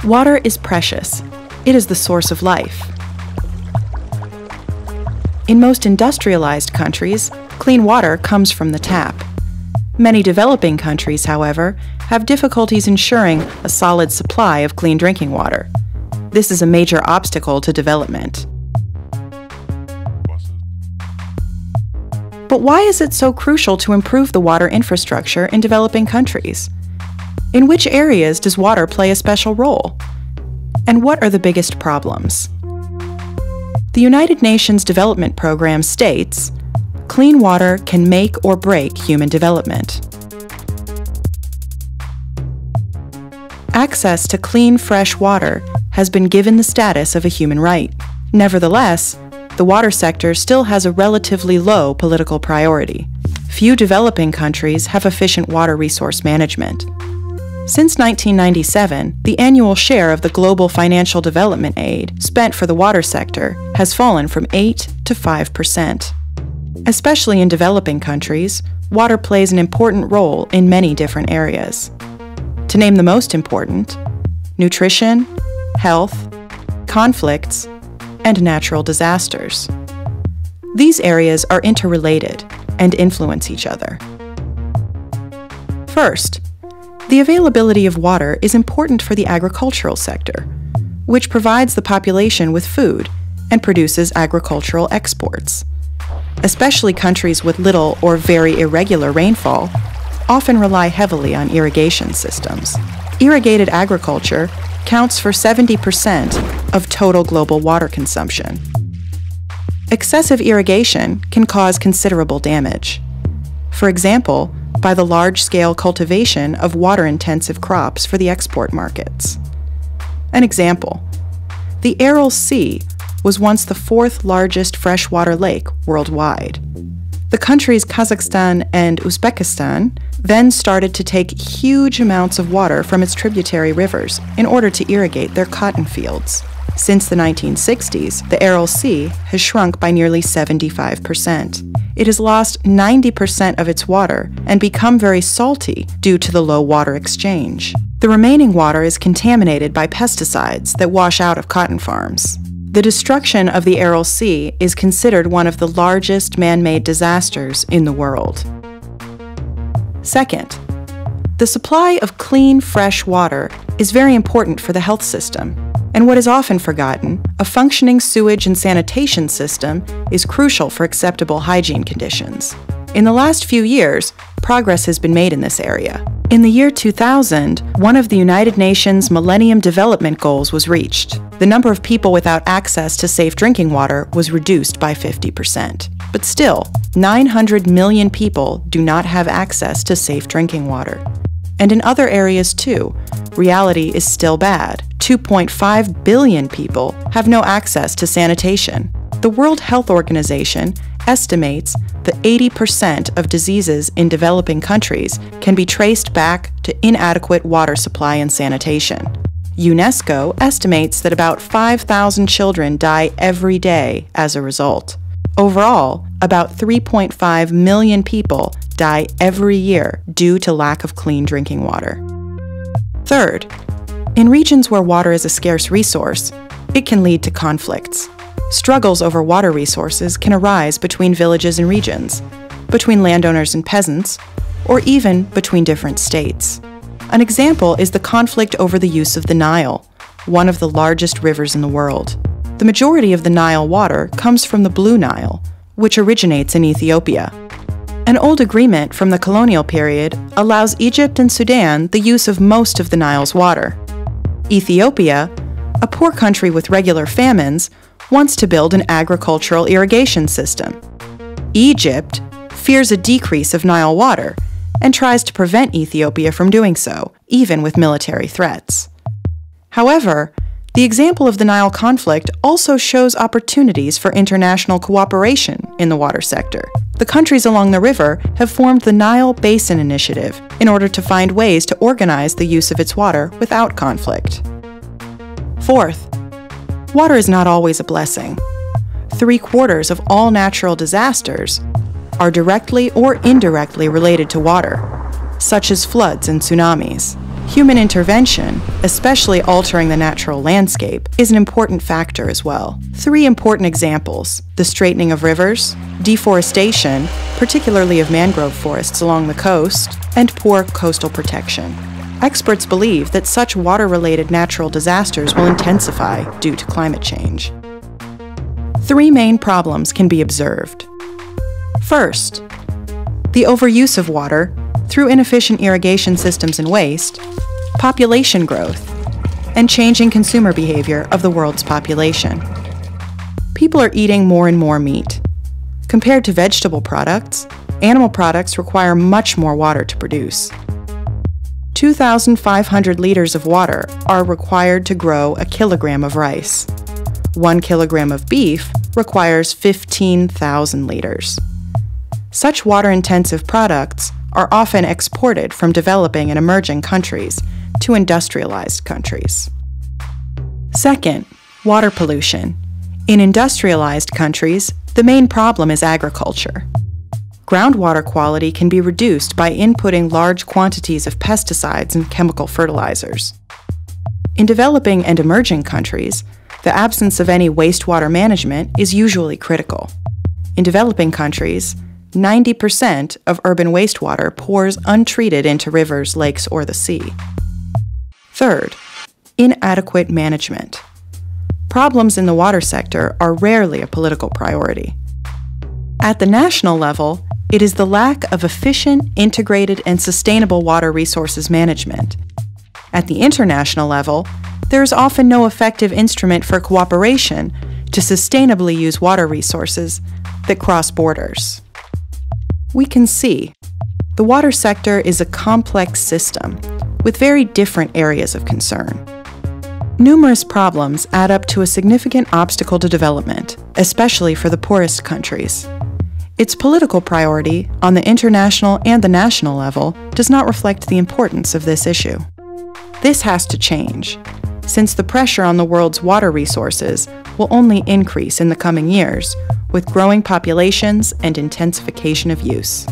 Water is precious. It is the source of life. In most industrialized countries, clean water comes from the tap. Many developing countries, however, have difficulties ensuring a solid supply of clean drinking water. This is a major obstacle to development. But why is it so crucial to improve the water infrastructure in developing countries? In which areas does water play a special role? And what are the biggest problems? The United Nations Development Programme states, "Clean water can make or break human development." Access to clean, fresh water has been given the status of a human right. Nevertheless, the water sector still has a relatively low political priority. Few developing countries have efficient water resource management. Since 1997, the annual share of the global financial development aid spent for the water sector has fallen from 8 to 5%. Especially in developing countries, water plays an important role in many different areas. To name the most important: nutrition, health, conflicts, and natural disasters. These areas are interrelated and influence each other. First, the availability of water is important for the agricultural sector, which provides the population with food and produces agricultural exports. Especially countries with little or very irregular rainfall often rely heavily on irrigation systems. Irrigated agriculture counts for 70% of total global water consumption. Excessive irrigation can cause considerable damage. For example, by the large-scale cultivation of water-intensive crops for the export markets. An example: the Aral Sea was once the fourth largest freshwater lake worldwide. The countries Kazakhstan and Uzbekistan then started to take huge amounts of water from its tributary rivers in order to irrigate their cotton fields. Since the 1960s, the Aral Sea has shrunk by nearly 75%. It has lost 90% of its water and become very salty due to the low water exchange. The remaining water is contaminated by pesticides that wash out of cotton farms. The destruction of the Aral Sea is considered one of the largest man-made disasters in the world. Second, the supply of clean, fresh water is very important for the health system. And what is often forgotten, a functioning sewage and sanitation system is crucial for acceptable hygiene conditions. In the last few years, progress has been made in this area. In the year 2000, one of the United Nations Millennium Development Goals was reached. The number of people without access to safe drinking water was reduced by 50%. But still, 900 million people do not have access to safe drinking water. And in other areas too, reality is still bad. 2.5 billion people have no access to sanitation. The World Health Organization estimates that 80% of diseases in developing countries can be traced back to inadequate water supply and sanitation. UNESCO estimates that about 5,000 children die every day as a result. Overall, about 3.5 million people die every year due to lack of clean drinking water. Third, in regions where water is a scarce resource, it can lead to conflicts. Struggles over water resources can arise between villages and regions, between landowners and peasants, or even between different states. An example is the conflict over the use of the Nile, one of the largest rivers in the world. The majority of the Nile water comes from the Blue Nile, which originates in Ethiopia. An old agreement from the colonial period allows Egypt and Sudan the use of most of the Nile's water. Ethiopia, a poor country with regular famines, wants to build an agricultural irrigation system. Egypt fears a decrease of Nile water and tries to prevent Ethiopia from doing so, even with military threats. However, the example of the Nile conflict also shows opportunities for international cooperation in the water sector. The countries along the river have formed the Nile Basin Initiative in order to find ways to organize the use of its water without conflict. Fourth, water is not always a blessing. 3/4 of all natural disasters are directly or indirectly related to water, such as floods and tsunamis. Human intervention, especially altering the natural landscape, is an important factor as well. 3 important examples: the straightening of rivers, deforestation, particularly of mangrove forests along the coast, and poor coastal protection. Experts believe that such water-related natural disasters will intensify due to climate change. 3 main problems can be observed. First, the overuse of water through inefficient irrigation systems and waste, population growth, and changing consumer behavior of the world's population. People are eating more and more meat. Compared to vegetable products, animal products require much more water to produce. 2,500 liters of water are required to grow a kilogram of rice. 1 kilogram of beef requires 15,000 liters. Such water-intensive products are often exported from developing and emerging countries to industrialized countries. Second, water pollution. In industrialized countries, the main problem is agriculture. Groundwater quality can be reduced by inputting large quantities of pesticides and chemical fertilizers. In developing and emerging countries, the absence of any wastewater management is usually critical. In developing countries, 90% of urban wastewater pours untreated into rivers, lakes, or the sea. Third, inadequate management. Problems in the water sector are rarely a political priority. At the national level, it is the lack of efficient, integrated, and sustainable water resources management. At the international level, there is often no effective instrument for cooperation to sustainably use water resources that cross borders. We can see the water sector is a complex system with very different areas of concern. Numerous problems add up to a significant obstacle to development, especially for the poorest countries. Its political priority on the international and the national level does not reflect the importance of this issue. This has to change, since the pressure on the world's water resources will only increase in the coming years with growing populations and intensification of use.